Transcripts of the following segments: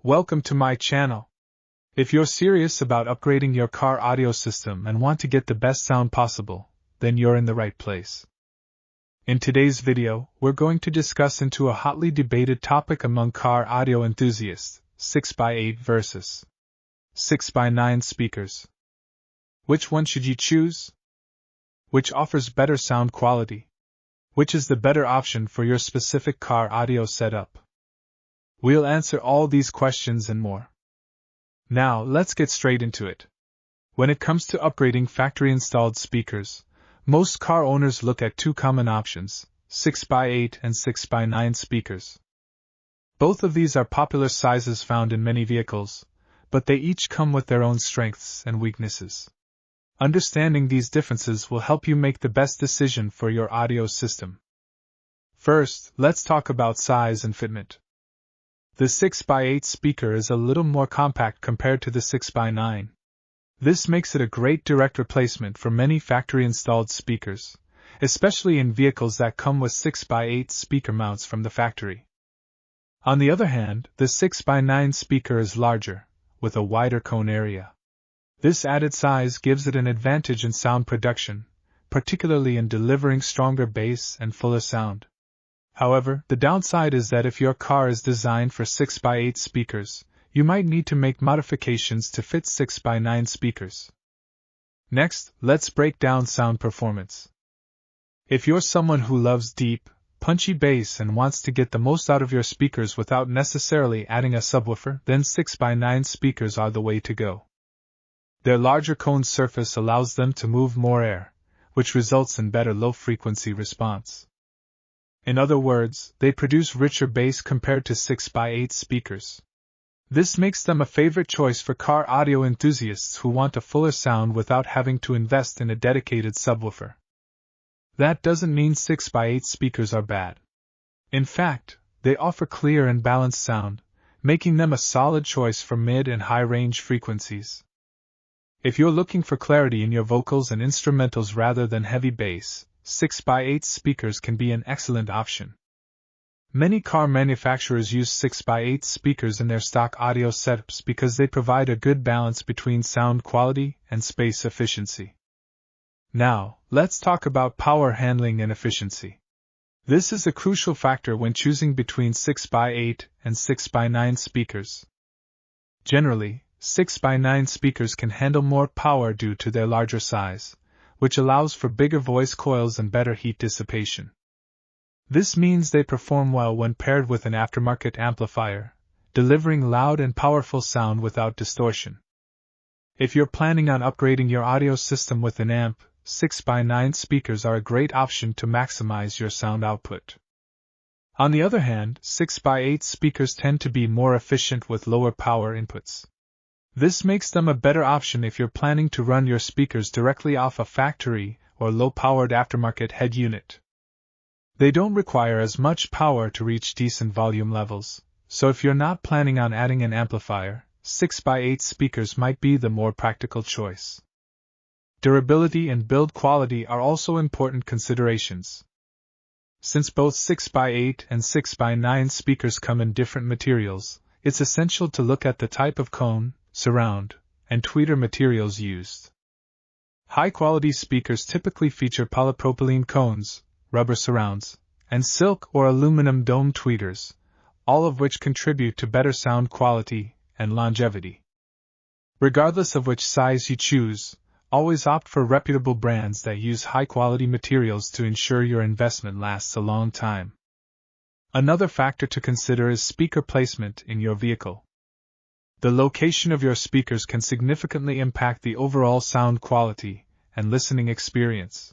Welcome to my channel. If you're serious about upgrading your car audio system and want to get the best sound possible, then you're in the right place. In today's video, we're going to discuss into a hotly debated topic among car audio enthusiasts, 6x8 versus 6x9 speakers. Which one should you choose? Which offers better sound quality? Which is the better option for your specific car audio setup? We'll answer all these questions and more. Now, let's get straight into it. When it comes to upgrading factory-installed speakers, most car owners look at two common options, 6x8 and 6x9 speakers. Both of these are popular sizes found in many vehicles, but they each come with their own strengths and weaknesses. Understanding these differences will help you make the best decision for your audio system. First, let's talk about size and fitment. The 6x8 speaker is a little more compact compared to the 6x9. This makes it a great direct replacement for many factory-installed speakers, especially in vehicles that come with 6x8 speaker mounts from the factory. On the other hand, the 6x9 speaker is larger, with a wider cone area. This added size gives it an advantage in sound production, particularly in delivering stronger bass and fuller sound. However, the downside is that if your car is designed for 6x8 speakers, you might need to make modifications to fit 6x9 speakers. Next, let's break down sound performance. If you're someone who loves deep, punchy bass and wants to get the most out of your speakers without necessarily adding a subwoofer, then 6x9 speakers are the way to go. Their larger cone surface allows them to move more air, which results in better low-frequency response. In other words, they produce richer bass compared to 6x8 speakers. This makes them a favorite choice for car audio enthusiasts who want a fuller sound without having to invest in a dedicated subwoofer. That doesn't mean 6x8 speakers are bad. In fact, they offer clear and balanced sound, making them a solid choice for mid and high-range frequencies. If you're looking for clarity in your vocals and instrumentals rather than heavy bass, 6x8 speakers can be an excellent option. Many car manufacturers use 6x8 speakers in their stock audio setups because they provide a good balance between sound quality and space efficiency. Now, let's talk about power handling and efficiency. This is a crucial factor when choosing between 6x8 and 6x9 speakers. Generally, 6x9 speakers can handle more power due to their larger size, which allows for bigger voice coils and better heat dissipation. This means they perform well when paired with an aftermarket amplifier, delivering loud and powerful sound without distortion. If you're planning on upgrading your audio system with an amp, 6x9 speakers are a great option to maximize your sound output. On the other hand, 6x8 speakers tend to be more efficient with lower power inputs. This makes them a better option if you're planning to run your speakers directly off a factory or low-powered aftermarket head unit. They don't require as much power to reach decent volume levels, so if you're not planning on adding an amplifier, 6x8 speakers might be the more practical choice. Durability and build quality are also important considerations. Since both 6x8 and 6x9 speakers come in different materials, it's essential to look at the type of cone, surround, and tweeter materials used. High-quality speakers typically feature polypropylene cones, rubber surrounds, and silk or aluminum dome tweeters, all of which contribute to better sound quality and longevity. Regardless of which size you choose, always opt for reputable brands that use high-quality materials to ensure your investment lasts a long time. Another factor to consider is speaker placement in your vehicle. The location of your speakers can significantly impact the overall sound quality and listening experience.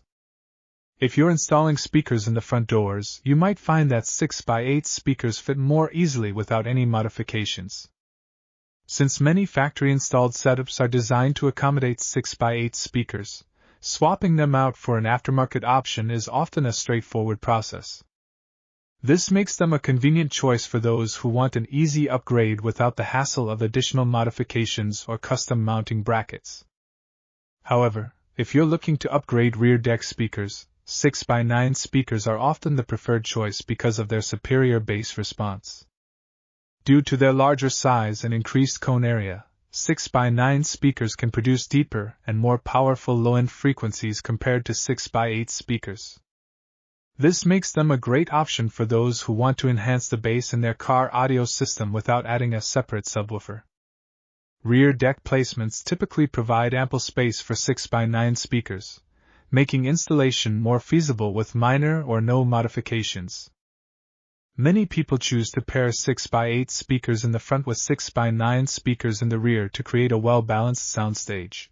If you're installing speakers in the front doors, you might find that 6x8 speakers fit more easily without any modifications. Since many factory-installed setups are designed to accommodate 6x8 speakers, swapping them out for an aftermarket option is often a straightforward process. This makes them a convenient choice for those who want an easy upgrade without the hassle of additional modifications or custom mounting brackets. However, if you're looking to upgrade rear deck speakers, 6x9 speakers are often the preferred choice because of their superior bass response. Due to their larger size and increased cone area, 6x9 speakers can produce deeper and more powerful low-end frequencies compared to 6x8 speakers. This makes them a great option for those who want to enhance the bass in their car audio system without adding a separate subwoofer. Rear deck placements typically provide ample space for 6x9 speakers, making installation more feasible with minor or no modifications. Many people choose to pair 6x8 speakers in the front with 6x9 speakers in the rear to create a well-balanced soundstage.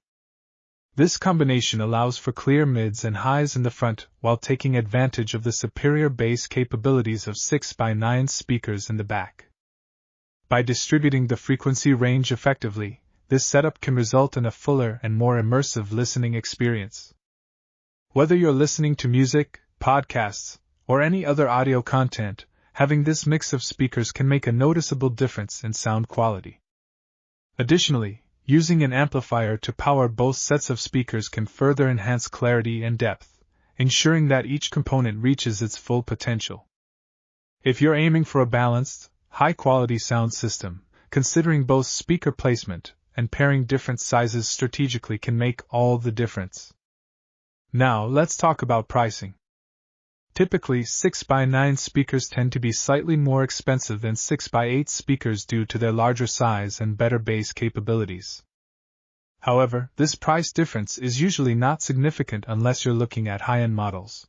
This combination allows for clear mids and highs in the front while taking advantage of the superior bass capabilities of 6x9 speakers in the back. By distributing the frequency range effectively, this setup can result in a fuller and more immersive listening experience. Whether you're listening to music, podcasts, or any other audio content, having this mix of speakers can make a noticeable difference in sound quality. Additionally, using an amplifier to power both sets of speakers can further enhance clarity and depth, ensuring that each component reaches its full potential. If you're aiming for a balanced, high-quality sound system, considering both speaker placement and pairing different sizes strategically can make all the difference. Now, let's talk about pricing. Typically, 6x9 speakers tend to be slightly more expensive than 6x8 speakers due to their larger size and better bass capabilities. However, this price difference is usually not significant unless you're looking at high-end models.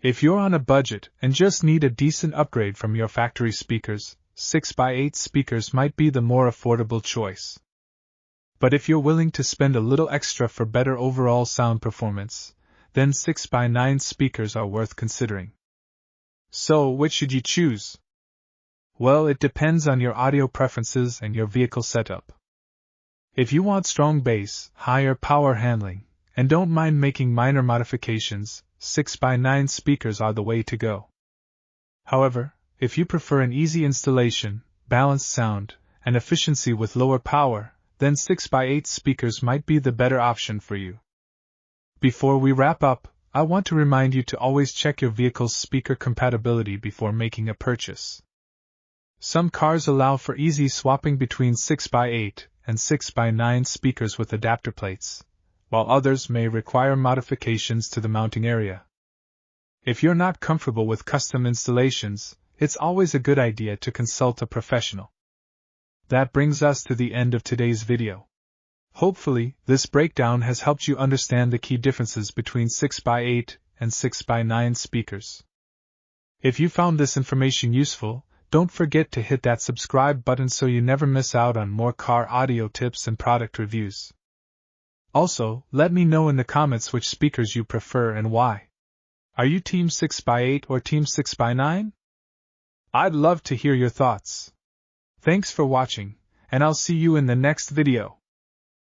If you're on a budget and just need a decent upgrade from your factory speakers, 6x8 speakers might be the more affordable choice. But if you're willing to spend a little extra for better overall sound performance, then 6x9 speakers are worth considering. So, which should you choose? Well, it depends on your audio preferences and your vehicle setup. If you want strong bass, higher power handling, and don't mind making minor modifications, 6x9 speakers are the way to go. However, if you prefer an easy installation, balanced sound, and efficiency with lower power, then 6x8 speakers might be the better option for you. Before we wrap up, I want to remind you to always check your vehicle's speaker compatibility before making a purchase. Some cars allow for easy swapping between 6x8 and 6x9 speakers with adapter plates, while others may require modifications to the mounting area. If you're not comfortable with custom installations, it's always a good idea to consult a professional. That brings us to the end of today's video. Hopefully, this breakdown has helped you understand the key differences between 6x8 and 6x9 speakers. If you found this information useful, don't forget to hit that subscribe button so you never miss out on more car audio tips and product reviews. Also, let me know in the comments which speakers you prefer and why. Are you Team 6x8 or Team 6x9? I'd love to hear your thoughts. Thanks for watching, and I'll see you in the next video.